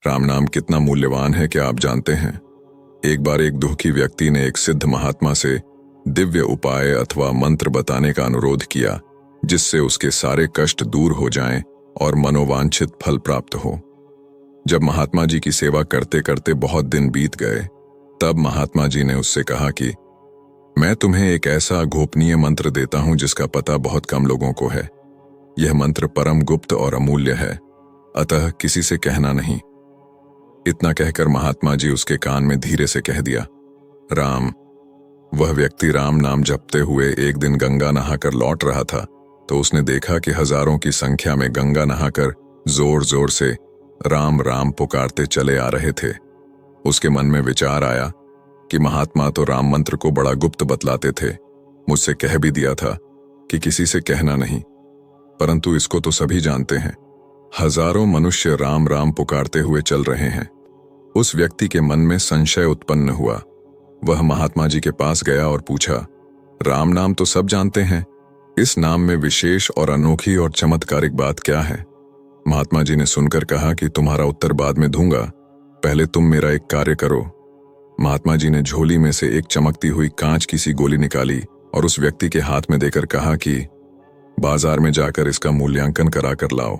राम नाम कितना मूल्यवान है क्या आप जानते हैं? एक बार एक दुखी व्यक्ति ने एक सिद्ध महात्मा से दिव्य उपाय अथवा मंत्र बताने का अनुरोध किया, जिससे उसके सारे कष्ट दूर हो जाएं और मनोवांछित फल प्राप्त हो। जब महात्मा जी की सेवा करते करते बहुत दिन बीत गए, तब महात्मा जी ने उससे कहा कि मैं तुम्हें एक ऐसा गोपनीय मंत्र देता हूं जिसका पता बहुत कम लोगों को है। यह मंत्र परम गुप्त और अमूल्य है, अतः किसी से कहना नहीं। इतना कहकर महात्मा जी उसके कान में धीरे से कह दिया, राम। वह व्यक्ति राम नाम जपते हुए एक दिन गंगा नहाकर लौट रहा था, तो उसने देखा कि हजारों की संख्या में गंगा नहाकर जोर जोर से राम राम पुकारते चले आ रहे थे। उसके मन में विचार आया कि महात्मा तो राम मंत्र को बड़ा गुप्त बतलाते थे, मुझसे कह भी दिया था कि किसी से कहना नहीं, परंतु इसको तो सभी जानते हैं। हजारों मनुष्य राम राम पुकारते हुए चल रहे हैं। उस व्यक्ति के मन में संशय उत्पन्न हुआ। वह महात्मा जी के पास गया और पूछा, राम नाम तो सब जानते हैं, इस नाम में विशेष और अनोखी और चमत्कारिक बात क्या है? महात्मा जी ने सुनकर कहा कि तुम्हारा उत्तर बाद में दूंगा, पहले तुम मेरा एक कार्य करो। महात्मा जी ने झोली में से एक चमकती हुई कांच की सी गोली निकाली और उस व्यक्ति के हाथ में देकर कहा कि बाजार में जाकर इसका मूल्यांकन करा कर लाओ,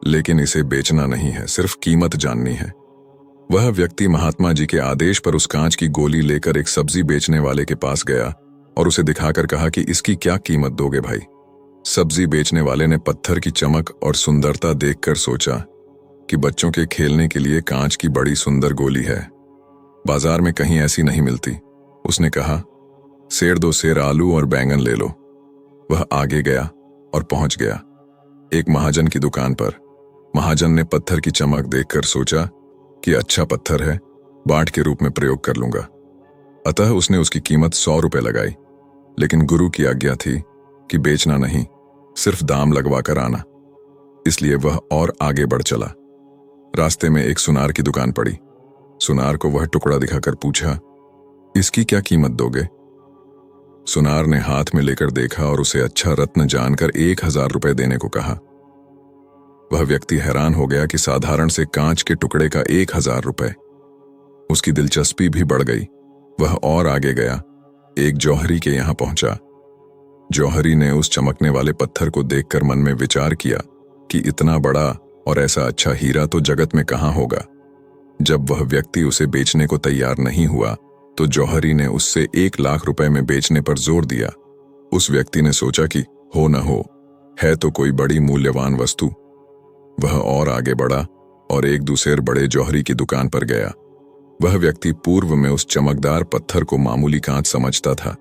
लेकिन इसे बेचना नहीं है, सिर्फ कीमत जाननी है। वह व्यक्ति महात्मा जी के आदेश पर उस कांच की गोली लेकर एक सब्जी बेचने वाले के पास गया और उसे दिखाकर कहा कि इसकी क्या कीमत दोगे भाई? सब्जी बेचने वाले ने पत्थर की चमक और सुंदरता देखकर सोचा कि बच्चों के खेलने के लिए कांच की बड़ी सुंदर गोली है, बाजार में कहीं ऐसी नहीं मिलती। उसने कहा, सेर दो सेर आलू और बैंगन ले लो। वह आगे गया और पहुंच गया एक महाजन की दुकान पर। महाजन ने पत्थर की चमक देखकर सोचा कि अच्छा पत्थर है, बाट के रूप में प्रयोग कर लूंगा। अतः उसने उसकी कीमत 100 रुपए लगाई, लेकिन गुरु की आज्ञा थी कि बेचना नहीं, सिर्फ दाम लगवा कर आना। इसलिए वह और आगे बढ़ चला। रास्ते में एक सुनार की दुकान पड़ी। सुनार को वह टुकड़ा दिखाकर पूछा, इसकी क्या कीमत दोगे? सुनार ने हाथ में लेकर देखा और उसे अच्छा रत्न जानकर 1000 रुपए देने को कहा। वह व्यक्ति हैरान हो गया कि साधारण से कांच के टुकड़े का 1000 रुपए। उसकी दिलचस्पी भी बढ़ गई। वह और आगे गया, एक जौहरी के यहां पहुंचा। जौहरी ने उस चमकने वाले पत्थर को देखकर मन में विचार किया कि इतना बड़ा और ऐसा अच्छा हीरा तो जगत में कहां होगा। जब वह व्यक्ति उसे बेचने को तैयार नहीं हुआ, तो जौहरी ने उससे 1 लाख रुपए में बेचने पर जोर दिया। उस व्यक्ति ने सोचा कि हो न हो, है तो कोई बड़ी मूल्यवान वस्तु। वह और आगे बढ़ा और एक दूसरे बड़े जौहरी की दुकान पर गया। वह व्यक्ति पूर्व में उस चमकदार पत्थर को मामूली कांच समझता था,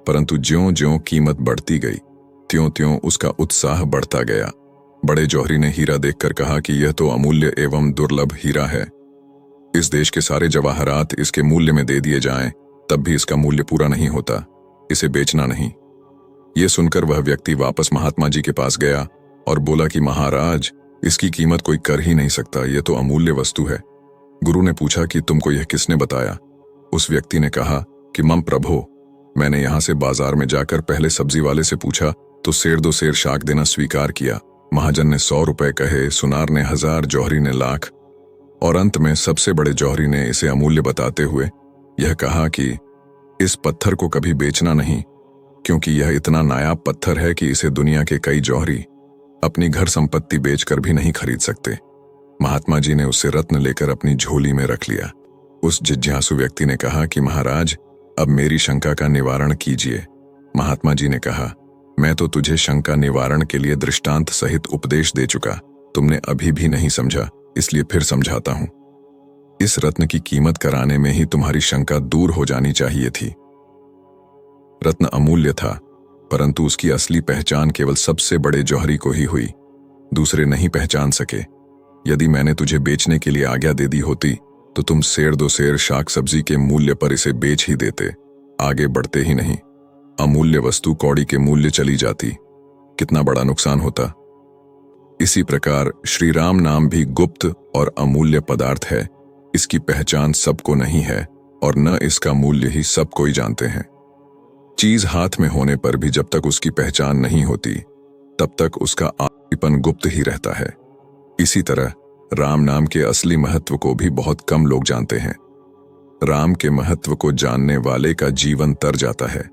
परंतु ज्यों-ज्यों कीमत बढ़ती गई, त्यों-त्यों उसका उत्साह बढ़ता गया। बड़े जौहरी ने हीरा देखकर कहा कि यह तो अमूल्य एवं दुर्लभ हीरा है। इस देश के सारे जवाहरात इसके मूल्य में दे दिए जाएं, तब भी इसका मूल्य पूरा नहीं होता। इसे बेचना नहीं। यह सुनकर वह व्यक्ति वापस महात्मा जी के पास गया और बोला कि महाराज, इसकी कीमत कोई कर ही नहीं सकता, यह तो अमूल्य वस्तु है। गुरु ने पूछा कि तुमको यह किसने बताया? उस व्यक्ति ने कहा कि मम प्रभो, मैंने यहां से बाजार में जाकर पहले सब्जी वाले से पूछा तो सेर दो सेर शाक देना स्वीकार किया। महाजन ने 100 रुपए कहे, सुनार ने 1000, जौहरी ने लाख, और अंत में सबसे बड़े जौहरी ने इसे अमूल्य बताते हुए यह कहा कि इस पत्थर को कभी बेचना नहीं, क्योंकि यह इतना नायाब पत्थर है कि इसे दुनिया के कई जौहरी अपनी घर संपत्ति बेचकर भी नहीं खरीद सकते। महात्मा जी ने उससे रत्न लेकर अपनी झोली में रख लिया। उस जिज्ञासु व्यक्ति ने कहा कि महाराज, अब मेरी शंका का निवारण कीजिए। महात्मा जी ने कहा, मैं तो तुझे शंका निवारण के लिए दृष्टांत सहित उपदेश दे चुका, तुमने अभी भी नहीं समझा, इसलिए फिर समझाता हूं। इस रत्न की कीमत कराने में ही तुम्हारी शंका दूर हो जानी चाहिए थी। रत्न अमूल्य था, परंतु उसकी असली पहचान केवल सबसे बड़े जौहरी को ही हुई, दूसरे नहीं पहचान सके। यदि मैंने तुझे बेचने के लिए आज्ञा दे दी होती, तो तुम सेर दो सेर शाक सब्जी के मूल्य पर इसे बेच ही देते, आगे बढ़ते ही नहीं। अमूल्य वस्तु कौड़ी के मूल्य चली जाती, कितना बड़ा नुकसान होता। इसी प्रकार श्री राम नाम भी गुप्त और अमूल्य पदार्थ है। इसकी पहचान सबको नहीं है और न इसका मूल्य ही सब कोई जानते हैं। चीज हाथ में होने पर भी जब तक उसकी पहचान नहीं होती, तब तक उसका आदमीपन गुप्त ही रहता है। इसी तरह राम नाम के असली महत्व को भी बहुत कम लोग जानते हैं। राम के महत्व को जानने वाले का जीवन तर जाता है।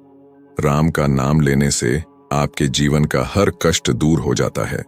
राम का नाम लेने से आपके जीवन का हर कष्ट दूर हो जाता है।